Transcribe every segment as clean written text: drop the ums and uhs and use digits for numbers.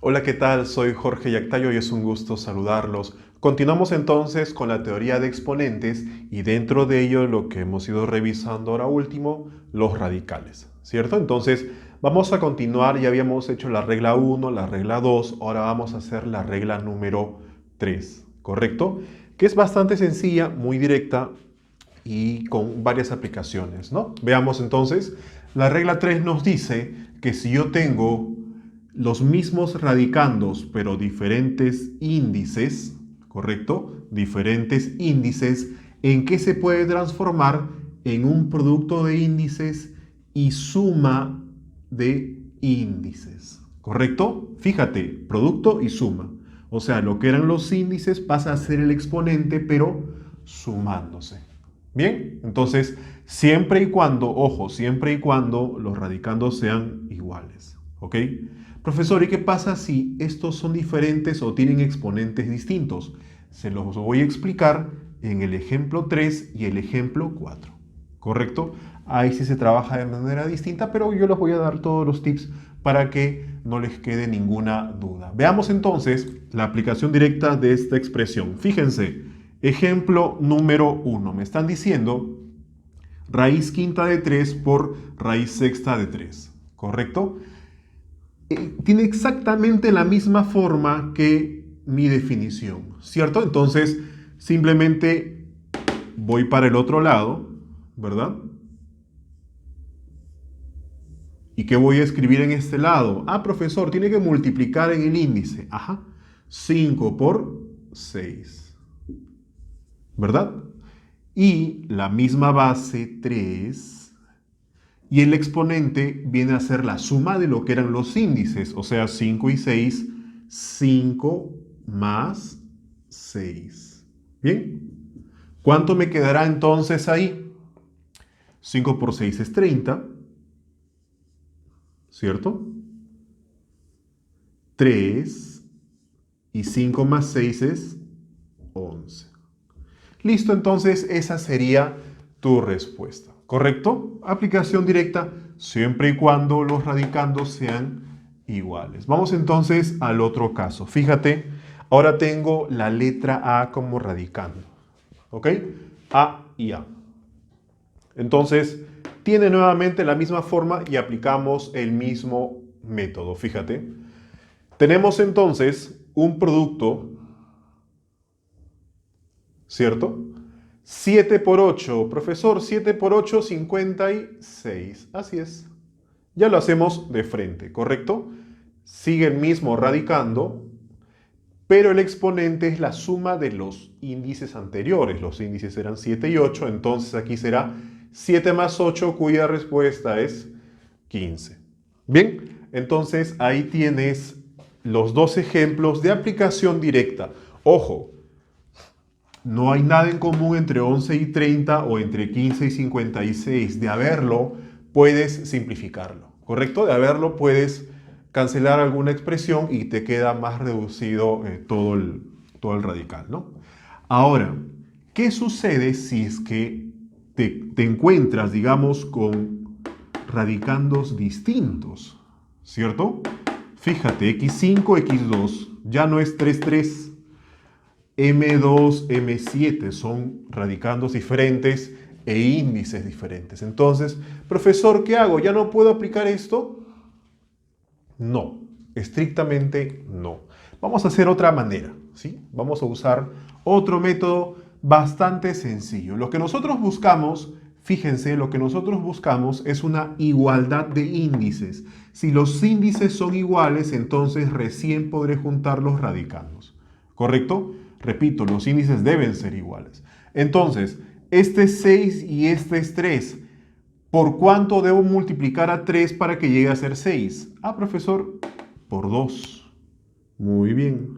Hola, ¿qué tal? Soy Jorge Yactayo y es un gusto saludarlos. Continuamos entonces con la teoría de exponentes y dentro de ello lo que hemos ido revisando ahora último, los radicales, ¿cierto? Entonces vamos a continuar, ya habíamos hecho la regla 1, la regla 2, ahora vamos a hacer la regla número 3, ¿correcto? Que es bastante sencilla, muy directa y con varias aplicaciones, ¿no? Veamos entonces, la regla 3 nos dice que si yo tengo los mismos radicandos, pero diferentes índices, ¿correcto? Diferentes índices, ¿en qué se puede transformar? En un producto de índices y suma de índices, ¿correcto? Fíjate, producto y suma. O sea, lo que eran los índices pasa a ser el exponente, pero sumándose. Bien, entonces, siempre y cuando, ojo, siempre y cuando los radicandos sean iguales, ¿ok? Profesor, ¿y qué pasa si estos son diferentes o tienen exponentes distintos? Se los voy a explicar en el ejemplo 3 y el ejemplo 4. ¿Correcto? Ahí sí se trabaja de manera distinta, pero yo les voy a dar todos los tips para que no les quede ninguna duda. Veamos entonces la aplicación directa de esta expresión. Fíjense, ejemplo número 1. Me están diciendo raíz quinta de 3 por raíz sexta de 3. ¿Correcto? Tiene exactamente la misma forma que mi definición, ¿cierto? Entonces, simplemente voy para el otro lado, ¿verdad? ¿Y qué voy a escribir en este lado? Ah, profesor, tiene que multiplicar en el índice. Ajá. 5 por 6, ¿verdad? Y la misma base 3. Y el exponente viene a ser la suma de lo que eran los índices, o sea, 5 y 6, 5 más 6. ¿Bien? ¿Cuánto me quedará entonces ahí? 5 por 6 es 30, ¿cierto? 3 y 5 más 6 es 11. Listo, entonces esa sería tu respuesta, ¿correcto? Aplicación directa siempre y cuando los radicandos sean iguales. Vamos entonces al otro caso. Fíjate, ahora tengo la letra A como radicando, ¿ok? A y A. Entonces, tiene nuevamente la misma forma y aplicamos el mismo método, fíjate. Tenemos entonces un producto, ¿cierto? 7 por 8, profesor, 7 por 8, 56. Así es. Ya lo hacemos de frente, ¿correcto? Sigue el mismo radicando, pero el exponente es la suma de los índices anteriores. Los índices eran 7 y 8, entonces aquí será 7 más 8, cuya respuesta es 15. Bien, entonces ahí tienes los dos ejemplos de aplicación directa. Ojo, no hay nada en común entre 11 y 30 o entre 15 y 56. De haberlo, puedes simplificarlo, ¿correcto? De haberlo, puedes cancelar alguna expresión y te queda más reducido todo el radical, ¿no? Ahora, ¿qué sucede si es que te encuentras, digamos, con radicandos distintos? ¿Cierto? Fíjate, x5, x2, ya no es 3, 3. M2, M7 son radicandos diferentes e índices diferentes. Entonces, profesor, ¿qué hago? ¿Ya no puedo aplicar esto? No, estrictamente no. Vamos a hacer otra manera, ¿sí? Vamos a usar otro método bastante sencillo. Lo que nosotros buscamos, fíjense, lo que nosotros buscamos es una igualdad de índices. Si los índices son iguales, entonces recién podré juntar los radicandos. ¿Correcto? Repito, los índices deben ser iguales. Entonces, este es 6 y este es 3. ¿Por cuánto debo multiplicar a 3 para que llegue a ser 6? Ah, profesor, por 2. Muy bien.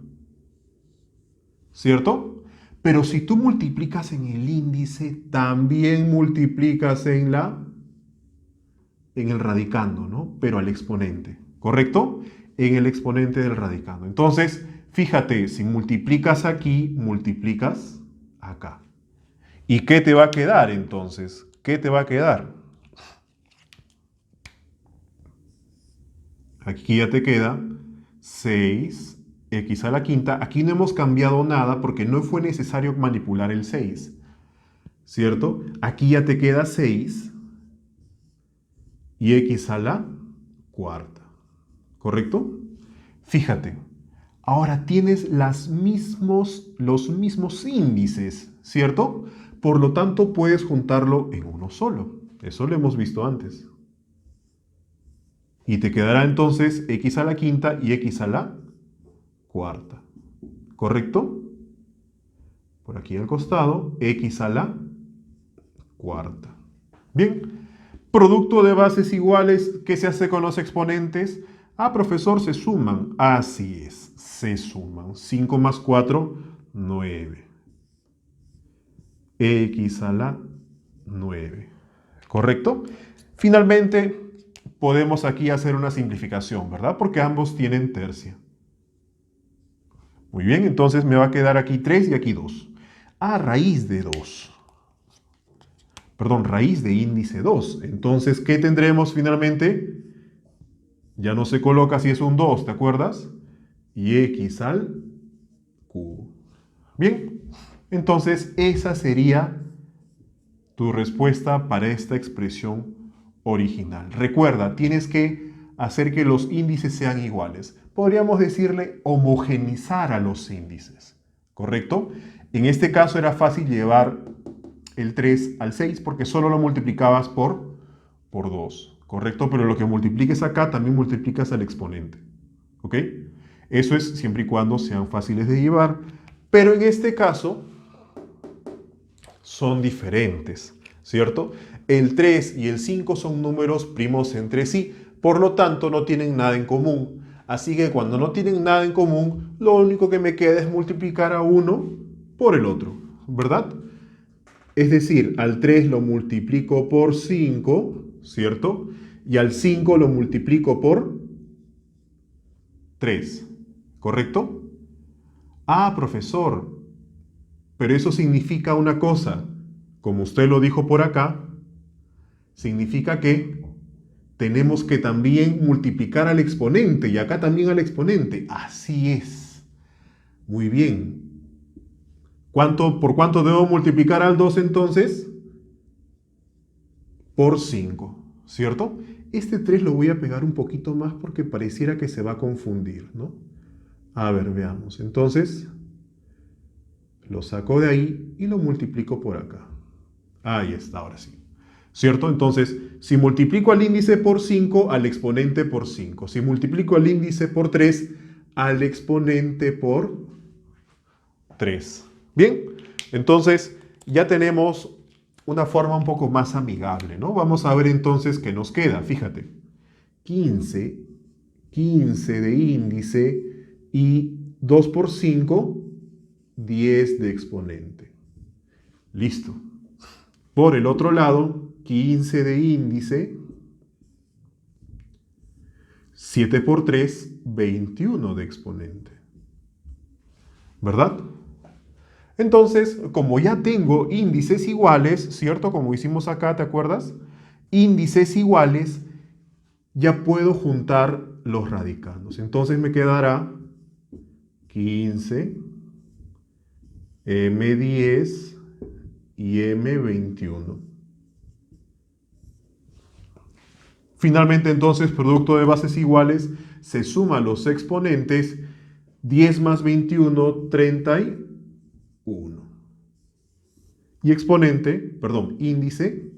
¿Cierto? Pero si tú multiplicas en el índice, también multiplicas en el radicando, ¿no? Pero al exponente, ¿correcto? En el exponente del radicando. Entonces, fíjate, si multiplicas aquí, multiplicas acá. ¿Y qué te va a quedar entonces? ¿Qué te va a quedar? Aquí ya te queda 6x a la quinta. Aquí no hemos cambiado nada porque no fue necesario manipular el 6, ¿cierto? Aquí ya te queda 6 y x a la cuarta, ¿correcto? Fíjate, ahora tienes los mismos índices, ¿cierto? Por lo tanto, puedes juntarlo en uno solo. Eso lo hemos visto antes. Y te quedará entonces x a la quinta y x a la cuarta. ¿Correcto? Por aquí al costado, x a la cuarta. Bien. Producto de bases iguales, ¿qué se hace con los exponentes? Ah, profesor, se suman. Así es, se suman. 5 más 4, 9. X a la 9. ¿Correcto? Finalmente, podemos aquí hacer una simplificación, ¿verdad? Porque ambos tienen tercia. Muy bien, entonces me va a quedar aquí 3 y aquí 2. Ah, raíz de 2. Perdón, raíz de índice 2. Entonces, ¿qué tendremos finalmente? Ya no se coloca si es un 2, ¿te acuerdas? Y x al cubo. Bien, entonces esa sería tu respuesta para esta expresión original. Recuerda, tienes que hacer que los índices sean iguales. Podríamos decirle homogenizar a los índices, ¿correcto? En este caso era fácil llevar el 3 al 6 porque solo lo multiplicabas por 2, ¿correcto? Pero lo que multipliques acá también multiplicas al exponente, ¿ok? Eso es siempre y cuando sean fáciles de llevar, pero en este caso son diferentes, ¿cierto? El 3 y el 5 son números primos entre sí, por lo tanto no tienen nada en común. Así que cuando no tienen nada en común, lo único que me queda es multiplicar a uno por el otro, ¿verdad? Es decir, al 3 lo multiplico por 5, ¿cierto? Y al 5 lo multiplico por 3, ¿correcto? Ah, profesor, pero eso significa una cosa. Como usted lo dijo por acá, significa que tenemos que también multiplicar al exponente y acá también al exponente. Así es. Muy bien. ¿Por cuánto debo multiplicar al 2 entonces? Por 5, ¿cierto? Este 3 lo voy a pegar un poquito más porque pareciera que se va a confundir, ¿no? A ver, veamos. Entonces, lo saco de ahí y lo multiplico por acá. Ahí está, ahora sí. ¿Cierto? Entonces, si multiplico al índice por 5, al exponente por 5. Si multiplico al índice por 3, al exponente por 3. Bien, entonces ya tenemos una forma un poco más amigable, ¿no? Vamos a ver entonces qué nos queda. Fíjate, 15 de índice y 2 por 5, 10 de exponente. Listo. Por el otro lado, 15 de índice, 7 por 3, 21 de exponente. ¿Verdad? Entonces, como ya tengo índices iguales, ¿cierto? Como hicimos acá, ¿te acuerdas? Índices iguales, ya puedo juntar los radicanos. Entonces me quedará 15, M10 y M21. Finalmente, entonces, producto de bases iguales, se suman los exponentes 10 más 21, 31. Y índice,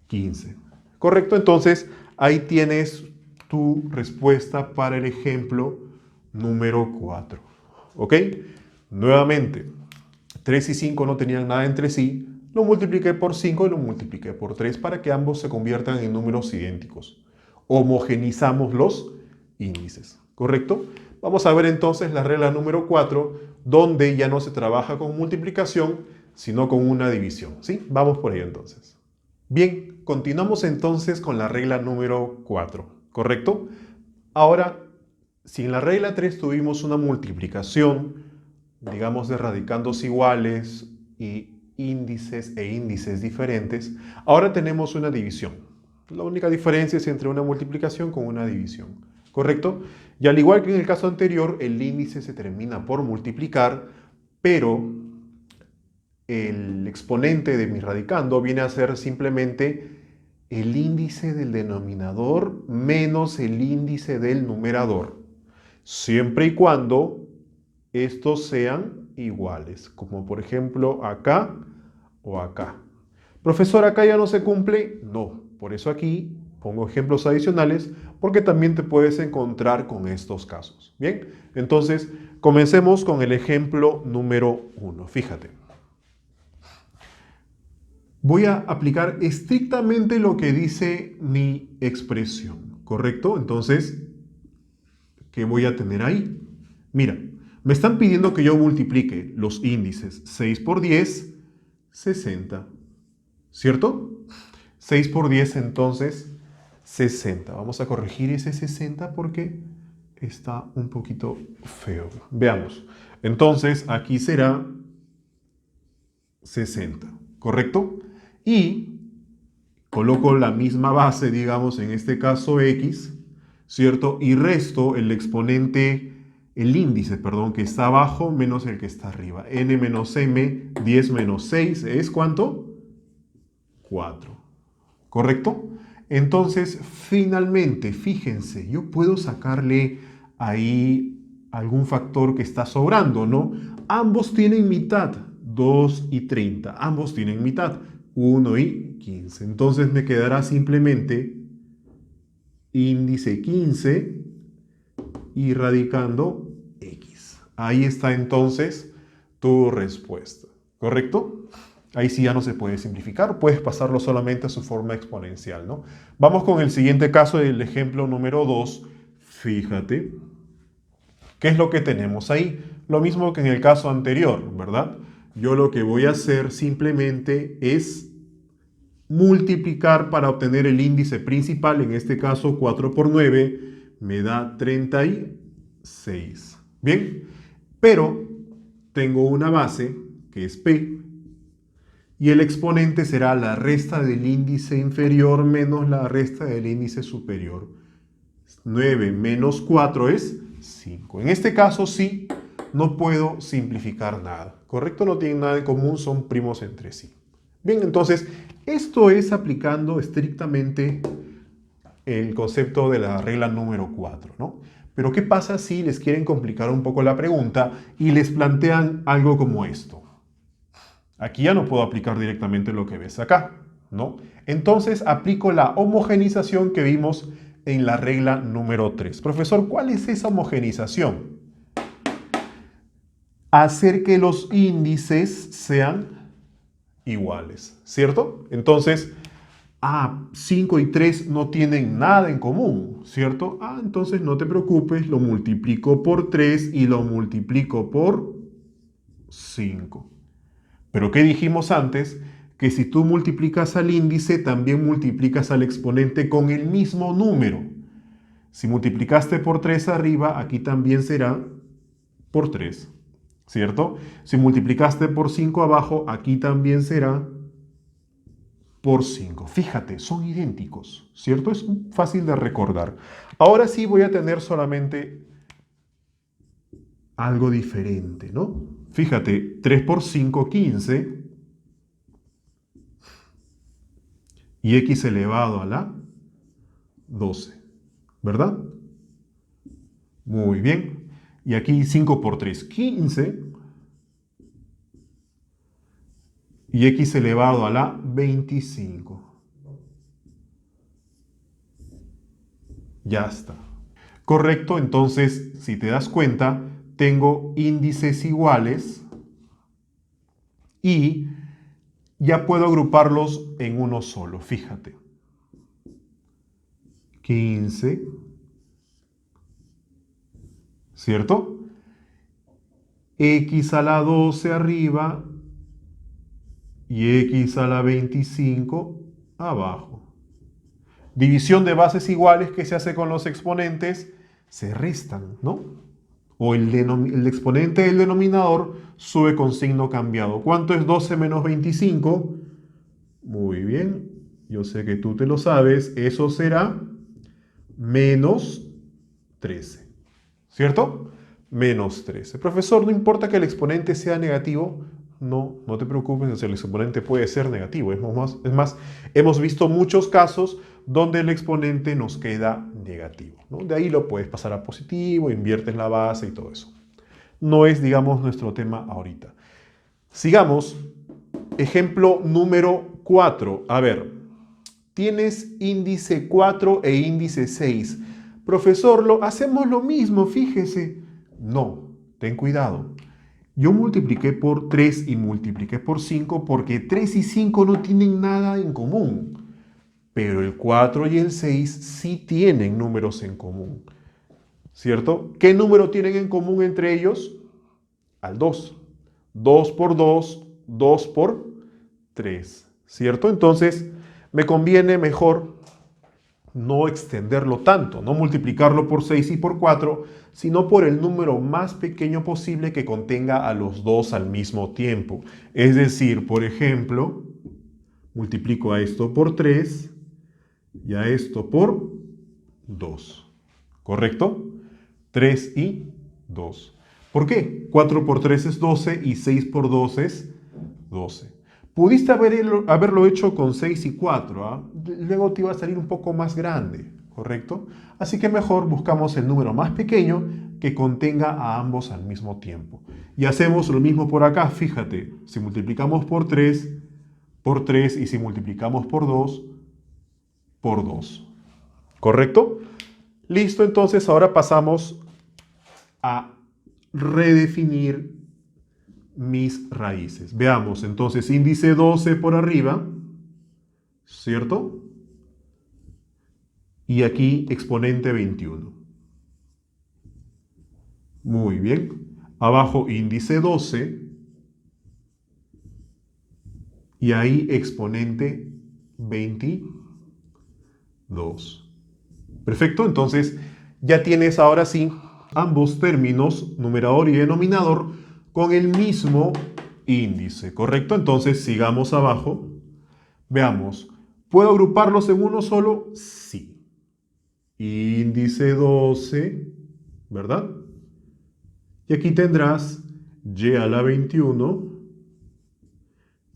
15. ¿Correcto? Entonces, ahí tienes tu respuesta para el ejemplo número 4. ¿Ok? Nuevamente, 3 y 5 no tenían nada entre sí. Lo multipliqué por 5 y lo multipliqué por 3 para que ambos se conviertan en números idénticos. Homogenizamos los índices. ¿Correcto? Vamos a ver entonces la regla número 4, donde ya no se trabaja con multiplicación, sino con una división. ¿Sí? Vamos por ello entonces. Bien, continuamos entonces con la regla número 4, ¿correcto? Ahora, si en la regla 3 tuvimos una multiplicación, digamos de radicandos iguales y índices diferentes, ahora tenemos una división. La única diferencia es entre una multiplicación con una división. ¿correcto? Y al igual que en el caso anterior, el índice se termina por multiplicar, pero el exponente de mi radicando viene a ser simplemente el índice del denominador menos el índice del numerador, siempre y cuando estos sean iguales, como por ejemplo acá o acá. Profesor, ¿acá ya no se cumple? No, por eso aquí pongo ejemplos adicionales porque también te puedes encontrar con estos casos. Bien, entonces comencemos con el ejemplo número 1. Fíjate. Voy a aplicar estrictamente lo que dice mi expresión, ¿correcto? Entonces, ¿qué voy a tener ahí? Mira, me están pidiendo que yo multiplique los índices 6 por 10, 60, ¿cierto? 6 por 10, entonces, 60. Vamos a corregir ese 60 porque está un poquito feo. Veamos. Entonces, aquí será 60, ¿correcto? Y coloco la misma base, digamos, en este caso x, ¿cierto? Y resto el exponente, el índice, perdón, que está abajo menos el que está arriba. N menos m, 10 menos 6, ¿es cuánto? 4, ¿correcto? Entonces, finalmente, fíjense, yo puedo sacarle ahí algún factor que está sobrando, ¿no? Ambos tienen mitad, 2 y 30. Ambos tienen mitad, 1 y 15. Entonces me quedará simplemente índice 15 y radicando x. Ahí está entonces tu respuesta, ¿correcto? Ahí sí ya no se puede simplificar, puedes pasarlo solamente a su forma exponencial, ¿no? Vamos con el siguiente caso del ejemplo número 2. Fíjate, ¿qué es lo que tenemos ahí? Lo mismo que en el caso anterior, ¿verdad? Yo lo que voy a hacer simplemente es multiplicar para obtener el índice principal, en este caso 4 por 9, me da 36. Bien, pero tengo una base que es P, y el exponente será la resta del índice inferior menos la resta del índice superior. 9 menos 4 es 5. En este caso sí, no puedo simplificar nada. ¿Correcto? No tienen nada en común, son primos entre sí. Bien, entonces, esto es aplicando estrictamente el concepto de la regla número 4, ¿no? Pero ¿qué pasa si les quieren complicar un poco la pregunta y les plantean algo como esto? Aquí ya no puedo aplicar directamente lo que ves acá, ¿no? Entonces aplico la homogenización que vimos en la regla número 3. Profesor, ¿cuál es esa homogenización? Hacer que los índices sean iguales, ¿cierto? Entonces, 5 y 3 no tienen nada en común, ¿cierto? Entonces no te preocupes, lo multiplico por 3 y lo multiplico por 5. Pero ¿qué dijimos antes? Que si tú multiplicas al índice, también multiplicas al exponente con el mismo número. Si multiplicaste por 3 arriba, aquí también será por 3, ¿cierto? Si multiplicaste por 5 abajo, aquí también será por 5. Fíjate, son idénticos, ¿cierto? Es fácil de recordar. Ahora sí voy a tener solamente algo diferente, ¿no? Fíjate, 3 por 5, 15. Y x elevado a la 12, ¿verdad? Muy bien. Y aquí 5 por 3, 15. Y x elevado a la 25. Ya está. Correcto, entonces, si te das cuenta, tengo índices iguales y ya puedo agruparlos en uno solo, fíjate. 15, ¿cierto? X a la 12 arriba y x a la 25 abajo. División de bases iguales que se hace con los exponentes, se restan, ¿no? O el exponente del denominador sube con signo cambiado. ¿Cuánto es 12 menos 25? Muy bien, yo sé que tú te lo sabes. Eso será menos 13. ¿Cierto? Menos 13. Profesor, ¿no importa que el exponente sea negativo? No, no te preocupes, el exponente puede ser negativo. Es más, hemos visto muchos casos donde el exponente nos queda negativo, ¿no? De ahí lo puedes pasar a positivo, inviertes la base y todo eso. No es, digamos, nuestro tema ahorita. Sigamos. Ejemplo número 4. A ver, tienes índice 4 e índice 6. Profesor, hacemos lo mismo, fíjese. No, ten cuidado. Yo multipliqué por 3 y multipliqué por 5 porque 3 y 5 no tienen nada en común. Pero el 4 y el 6 sí tienen números en común. ¿Cierto? ¿Qué número tienen en común entre ellos? Al 2. 2 por 2, 2 por 3. ¿Cierto? Entonces, me conviene mejor no extenderlo tanto, no multiplicarlo por 6 y por 4, sino por el número más pequeño posible que contenga a los dos al mismo tiempo. Es decir, por ejemplo, multiplico a esto por 3 y a esto por 2. ¿Correcto? 3 y 2. ¿Por qué? 4 por 3 es 12 y 6 por 2 es 12. Pudiste haberlo hecho con 6 y 4, ¿ah? Luego te iba a salir un poco más grande, ¿correcto? Así que mejor buscamos el número más pequeño que contenga a ambos al mismo tiempo. Y hacemos lo mismo por acá, fíjate, si multiplicamos por 3 y si multiplicamos por 2, por 2. ¿Correcto? Listo, entonces ahora pasamos a redefinir mis raíces. Veamos, entonces, índice 12 por arriba, ¿cierto? Y aquí exponente 21. Muy bien. Abajo índice 12 y ahí exponente 22. Perfecto, entonces ya tienes ahora sí ambos términos, numerador y denominador, con el mismo índice, ¿correcto? Entonces sigamos abajo. Veamos, ¿puedo agruparlos en uno solo? Sí. Índice 12, ¿verdad? Y aquí tendrás y a la 21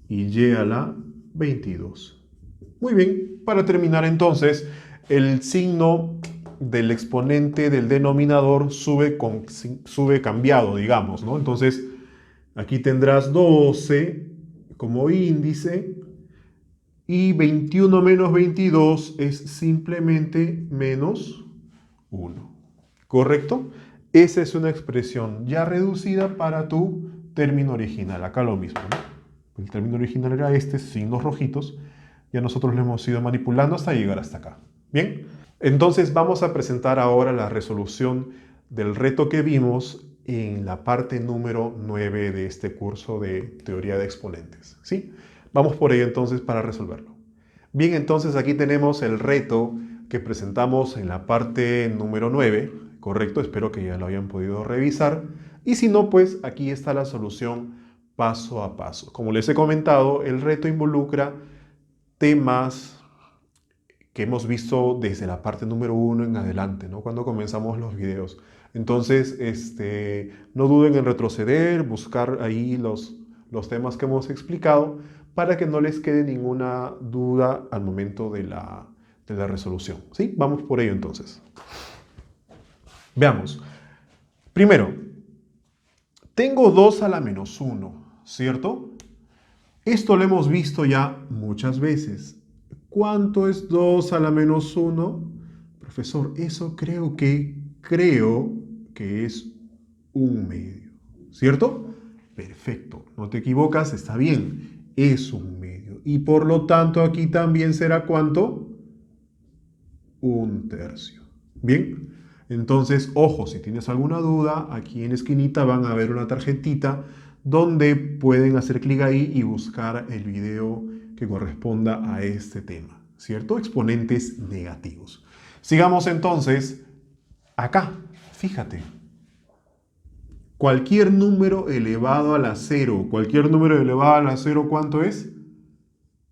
y y a la 22. Muy bien, para terminar entonces, el signo del exponente del denominador sube cambiado, digamos, ¿no? Entonces, aquí tendrás 12 como índice y 21 menos 22 es simplemente menos 1. ¿Correcto? Esa es una expresión ya reducida para tu término original. Acá lo mismo, ¿no? El término original era este, signos rojitos. Ya nosotros lo hemos ido manipulando hasta llegar hasta acá. Bien, entonces vamos a presentar ahora la resolución del reto que vimos en la parte número 9 de este curso de teoría de exponentes. ¿Sí? Vamos por ello entonces para resolverlo. Bien, entonces aquí tenemos el reto que presentamos en la parte número 9, ¿correcto? Espero que ya lo hayan podido revisar. Y si no, pues aquí está la solución paso a paso. Como les he comentado, el reto involucra temas que hemos visto desde la parte número 1 en adelante, ¿no? Cuando comenzamos los videos. Entonces, no duden en retroceder, buscar ahí los temas que hemos explicado para que no les quede ninguna duda al momento de la resolución. ¿Sí? Vamos por ello entonces. Veamos. Primero, tengo 2 a la menos 1, ¿cierto? Esto lo hemos visto ya muchas veces. ¿Cuánto es 2 a la menos 1? Profesor, eso creo que es 1/2, ¿cierto? Perfecto, no te equivocas, está bien, es 1/2. Y por lo tanto aquí también será ¿cuánto? 1/3. Bien, entonces, ojo, si tienes alguna duda, aquí en la esquinita van a ver una tarjetita donde pueden hacer clic ahí y buscar el video que corresponda a este tema, ¿cierto? Exponentes negativos. Sigamos entonces acá, fíjate. Cualquier número elevado a la 0, ¿cuánto es?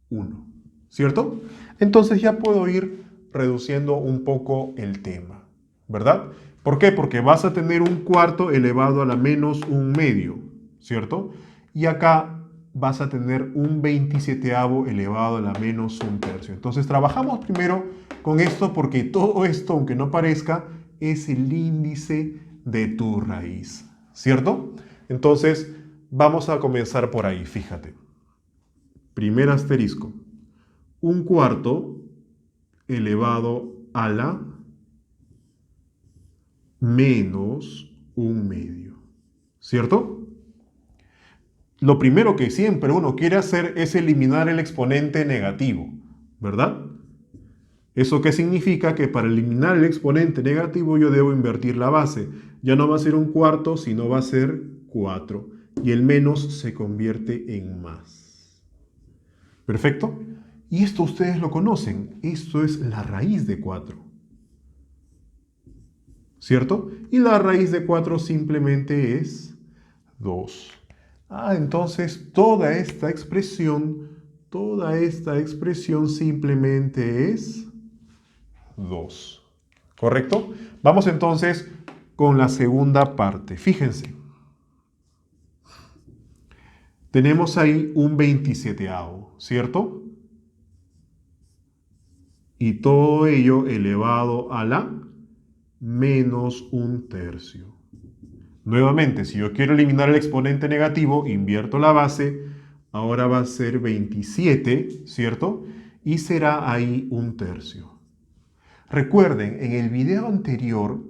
1, ¿cierto? Entonces ya puedo ir reduciendo un poco el tema, ¿verdad? ¿Por qué? Porque vas a tener un cuarto elevado a la menos un medio, ¿cierto? Y acá vas a tener un 27avo elevado a la menos un tercio. Entonces trabajamos primero con esto porque todo esto, aunque no parezca, es el índice de tu raíz, ¿cierto? Entonces vamos a comenzar por ahí, fíjate. Primer asterisco. Un cuarto elevado a la menos un medio, ¿cierto? Lo primero que siempre uno quiere hacer es eliminar el exponente negativo, ¿verdad? ¿Eso qué significa? Que para eliminar el exponente negativo yo debo invertir la base. Ya no va a ser un cuarto, sino va a ser 4. Y el menos se convierte en más. ¿Perfecto? Y esto ustedes lo conocen. Esto es la raíz de 4. ¿Cierto? Y la raíz de 4 simplemente es 2. Entonces toda esta expresión simplemente es 2. ¿Correcto? Vamos entonces con la segunda parte. Fíjense. Tenemos ahí un 27avo, ¿cierto? Y todo ello elevado a la menos un tercio. Nuevamente, si yo quiero eliminar el exponente negativo, invierto la base. Ahora va a ser 27, ¿cierto? Y será ahí un tercio. Recuerden, en el video anterior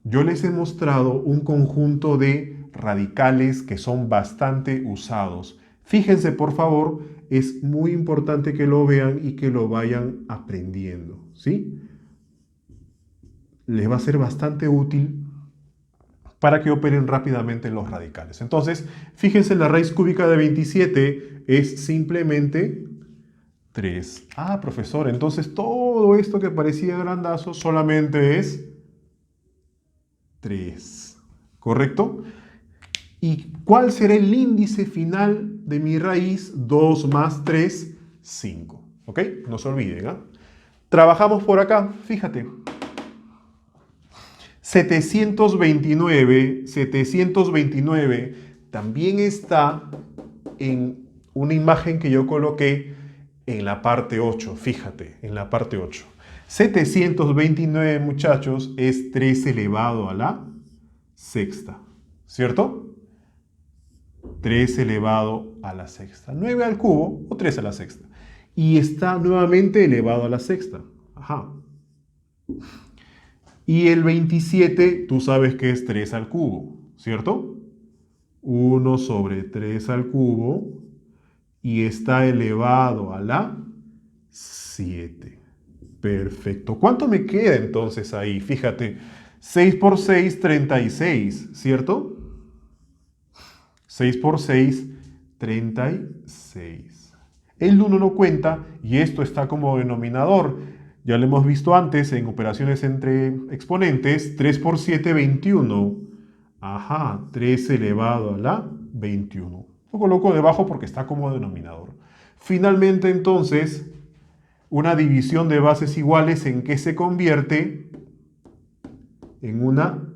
yo les he mostrado un conjunto de radicales que son bastante usados. Fíjense, por favor, es muy importante que lo vean y que lo vayan aprendiendo, ¿sí? Les va a ser bastante útil para que operen rápidamente los radicales. Entonces, fíjense, la raíz cúbica de 27 es simplemente 3. Profesor, entonces todo esto que parecía grandazo solamente es 3. ¿Correcto? ¿Y cuál será el índice final de mi raíz? 2 más 3, 5. ¿Ok? No se olviden, ¿ah? Trabajamos por acá, fíjate. 729 también está en una imagen que yo coloqué en la parte 8, fíjate, en la parte 8. 729, muchachos, es 3 elevado a la sexta, ¿cierto? 3 elevado a la sexta. 9 al cubo o 3 a la sexta. Y está nuevamente elevado a la sexta. Ajá. Y el 27, tú sabes que es 3 al cubo, ¿cierto? 1 sobre 3 al cubo y está elevado a la 7. Perfecto. ¿Cuánto me queda entonces ahí? Fíjate, 6 por 6, 36, ¿cierto? 6 por 6, 36. El 1 no cuenta y esto está como denominador. Ya lo hemos visto antes en operaciones entre exponentes. 3 por 7, 21. 3 elevado a la 21. Lo coloco debajo porque está como denominador. Finalmente, entonces, una división de bases iguales, ¿en qué se convierte? En una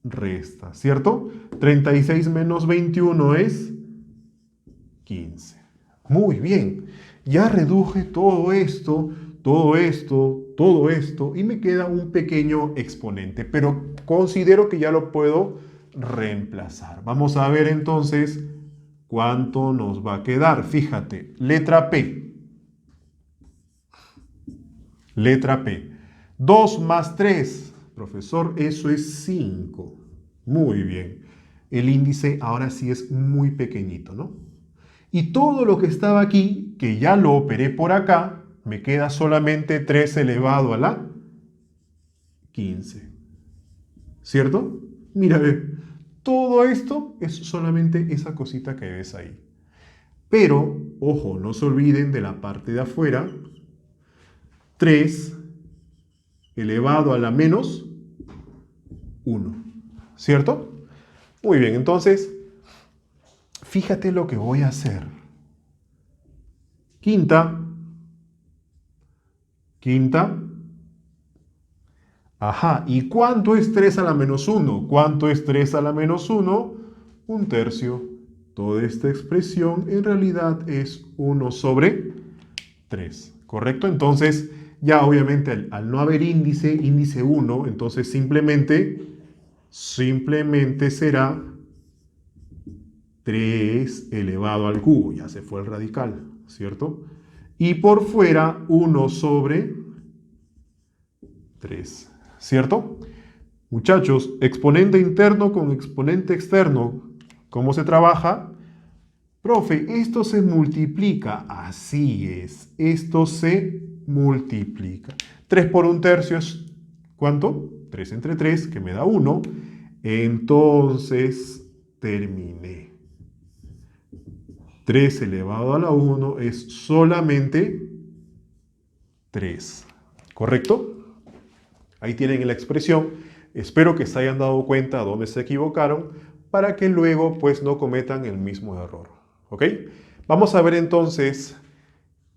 resta, ¿cierto? 36 menos 21 es 15. Muy bien. Ya reduje todo esto y me queda un pequeño exponente, pero considero que ya lo puedo reemplazar. Vamos a ver entonces cuánto nos va a quedar. Fíjate, letra P. Letra P. 2 más 3. Profesor, eso es 5. Muy bien. El índice ahora sí es muy pequeñito, ¿no? Y todo lo que estaba aquí, que ya lo operé por acá, me queda solamente 3 elevado a la 15. ¿Cierto? Mira, ve, todo esto es solamente esa cosita que ves ahí. Pero, ojo, no se olviden de la parte de afuera. 3 elevado a la menos 1. ¿Cierto? Muy bien, entonces, fíjate lo que voy a hacer. Quinta, Ajá, ¿y cuánto es 3 a la menos 1? ¿Cuánto es 3 a la menos 1? Un tercio. Toda esta expresión en realidad es 1 sobre 3, ¿correcto? Entonces, ya obviamente al no haber índice 1, entonces simplemente será 3 elevado al cubo, ya se fue el radical, ¿cierto? Y por fuera 1 sobre 3, ¿cierto? Muchachos, exponente interno con exponente externo, ¿cómo se trabaja? Profe, esto se multiplica. Así es, esto se multiplica. 3 por un tercio es, ¿cuánto? 3 entre 3, que me da 1. Entonces, terminé. 3 elevado a la 1 es solamente 3. ¿Correcto? Ahí tienen la expresión. Espero que se hayan dado cuenta dónde se equivocaron para que luego pues no cometan el mismo error. ¿Ok? Vamos a ver entonces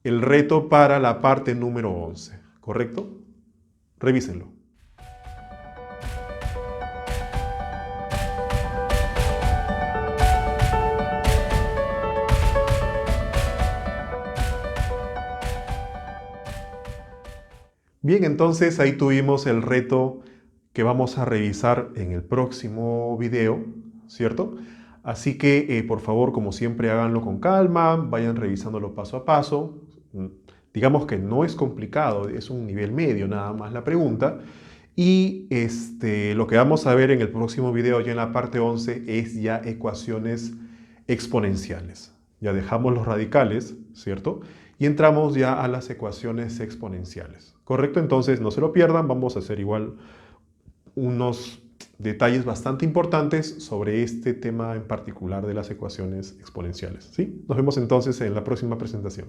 el reto para la parte número 11. ¿Correcto? Revísenlo. Bien, entonces ahí tuvimos el reto que vamos a revisar en el próximo video, ¿cierto? Así que por favor, como siempre, háganlo con calma, vayan revisándolo paso a paso. Digamos que no es complicado, es un nivel medio nada más la pregunta. Y lo que vamos a ver en el próximo video, ya en la parte 11, es ya ecuaciones exponenciales. Ya dejamos los radicales, ¿cierto? Y entramos ya a las ecuaciones exponenciales. ¿Correcto? Entonces no se lo pierdan, vamos a hacer igual unos detalles bastante importantes sobre este tema en particular de las ecuaciones exponenciales. ¿Sí? Nos vemos entonces en la próxima presentación.